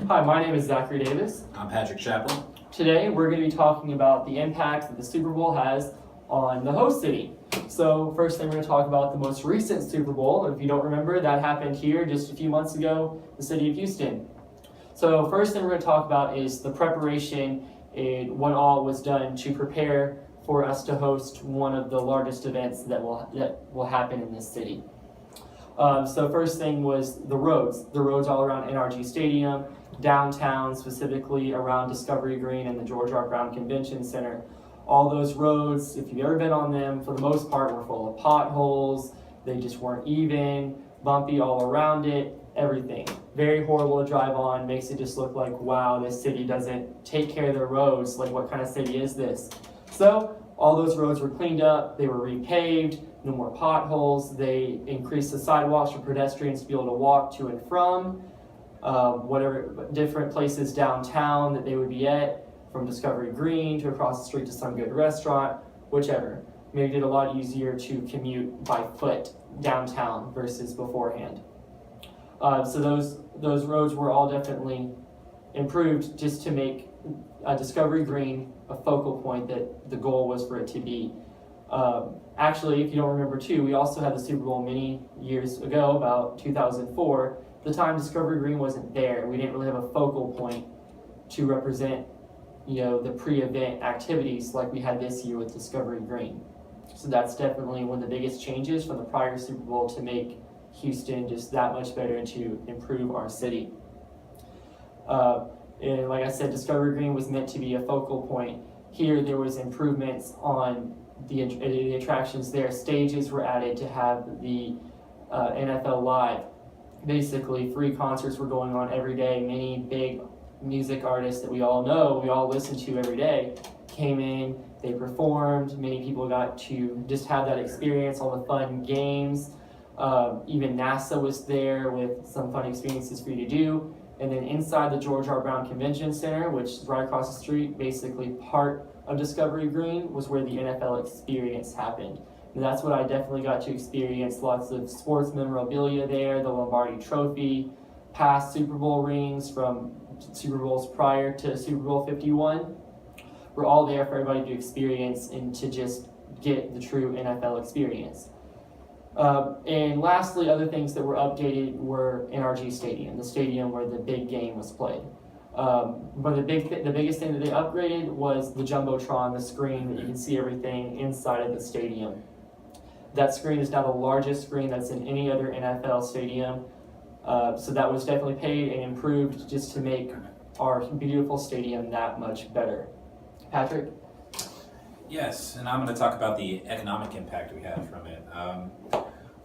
Hi, my name is Zachary Davis. I'm Patrick Shapland. Today we're going to be talking about the impact that the Super Bowl has on the host city. So first thing we're going to talk about the most recent Super Bowl. If you don't remember, that happened here just a few months ago, the city of Houston. So first thing we're going to talk about is the preparation and what all was done to prepare for us to host one of the largest events that will happen in this city. So first thing was the roads all around NRG Stadium, downtown, specifically around Discovery Green and the George R. Brown Convention Center. All those roads, if you've ever been on them, for the most part were full of potholes. They just weren't even, bumpy all around it, everything. Very horrible to drive on, makes it just look like, wow, this city doesn't take care of their roads. Like, what kind of city is this? So all those roads were cleaned up, they were repaved, no more potholes. They increased the sidewalks for pedestrians to be able to walk to and from whatever different places downtown that they would be at, from Discovery Green to across the street to some good restaurant, whichever. Made it a lot easier to commute by foot downtown versus beforehand. So those roads were all definitely improved just to make Discovery Green a focal point that the goal was for it to be. Actually, if you don't remember too, we also had the Super Bowl many years ago, about 2004. The time Discovery Green wasn't there. We didn't really have a focal point to represent, the pre-event activities like we had this year with Discovery Green. So that's definitely one of the biggest changes from the prior Super Bowl to make Houston just that much better and to improve our city. And like I said, Discovery Green was meant to be a focal point. Here there was improvements on the attractions there. Stages were added to have the NFL Live. Basically, free concerts were going on every day. Many big music artists that we all know, we all listen to every day, came in, they performed. Many people got to just have that experience, all the fun games. Even NASA was there with some fun experiences for you to do. And then inside the George R. Brown Convention Center, which is right across the street, basically part of Discovery Green, was where the NFL experience happened. And that's what I definitely got to experience. Lots of sports memorabilia there, the Lombardi Trophy, past Super Bowl rings from Super Bowls prior to Super Bowl 51. We're all there for everybody to experience and to just get the true NFL experience. And lastly, other things that were updated were NRG Stadium, the stadium where the big game was played. But the biggest thing that they upgraded was the Jumbotron, the screen that you can see everything inside of the stadium. That screen is now the largest screen that's in any other NFL stadium. So that was definitely paid and improved just to make our beautiful stadium that much better. Patrick? Yes, and I'm going to talk about the economic impact we had from it.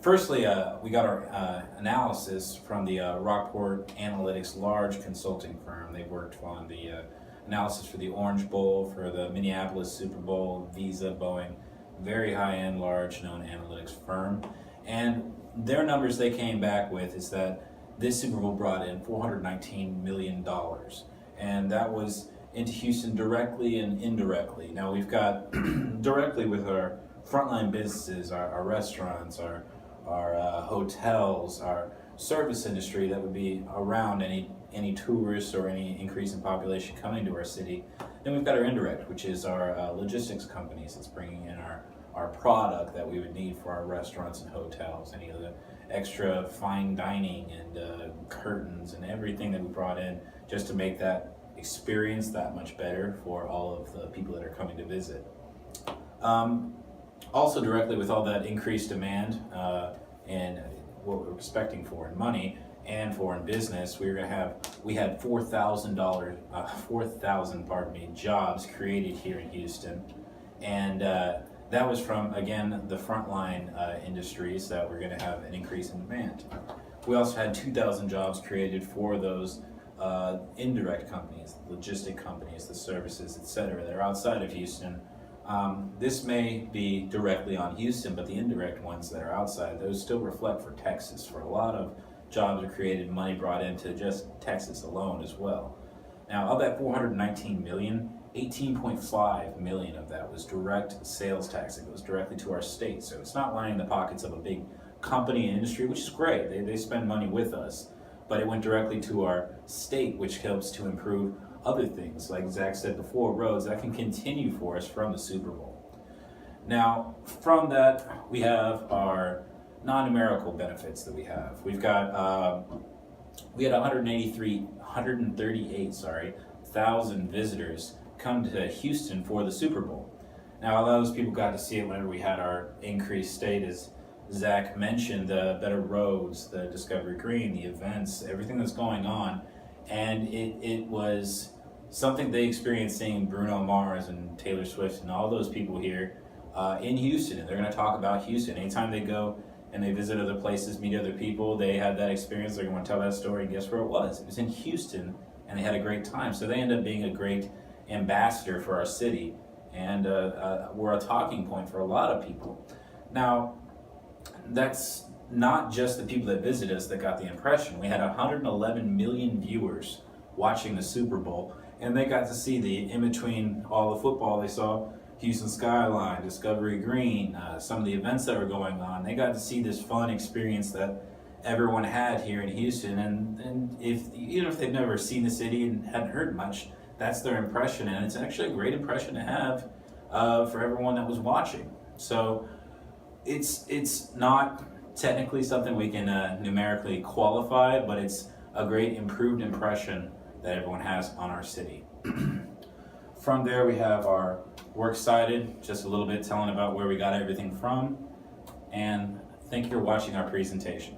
Firstly, we got our analysis from the Rockport Analytics large consulting firm. They worked on the analysis for the Orange Bowl, for the Minneapolis Super Bowl, Visa, Boeing, very high-end, large known analytics firm. And their numbers they came back with is that this Super Bowl brought in $419 million. And that was into Houston directly and indirectly. Now we've got directly with our frontline businesses, our restaurants, our hotels, our service industry that would be around any tourists or any increase in population coming to our city. Then we've got our indirect, which is our logistics companies that's bringing in our product that we would need for our restaurants and hotels, any of the extra fine dining and curtains and everything that we brought in just to make that experience that much better for all of the people that are coming to visit. Also directly with all that increased demand and what we're expecting for in money and for in business, we had 4,000 jobs created here in Houston, and that was from, again, the frontline industries that we're going to have an increase in demand. We also had 2,000 jobs created for those indirect companies, logistic companies, the services, etc. that are outside of Houston. This may be directly on Houston, but the indirect ones that are outside, those still reflect for Texas. For a lot of jobs are created, money brought into just Texas alone as well. Now, of that 419 million, 18.5 million of that was direct sales tax. It goes directly to our state. So it's not lining the pockets of a big company and industry, which is great. They spend money with us. but it went directly to our state, which helps to improve other things, like Zach said before, roads that can continue for us from the Super Bowl. Now, from that, we have our non-numerical benefits that we have. We had 138,000 visitors come to Houston for the Super Bowl. Now, a lot of those people got to see it whenever we had our increased state, as Zach mentioned, the better roads, the Discovery Green, the events, everything that's going on. And it was something they experienced seeing Bruno Mars and Taylor Swift and all those people here in Houston. And they're going to talk about Houston. Anytime they go and they visit other places, meet other people, they had that experience, they're going to tell that story, and guess where it was? It was in Houston, and they had a great time. So they end up being a great ambassador for our city, and we're a talking point for a lot of people. Now, that's not just the people that visit us that got the impression. We had 111 million viewers watching the Super Bowl, and they got to see in between all the football, they saw Houston skyline, Discovery Green, some of the events that were going on. They got to see this fun experience that everyone had here in Houston, and even if they've never seen the city and hadn't heard much, that's their impression, and it's actually a great impression to have for everyone that was watching. So it's not technically something we can numerically qualify, but it's a great improved impression that everyone has on our city. From there, we have we're excited, just a little bit telling about where we got everything from, and thank you for watching our presentation.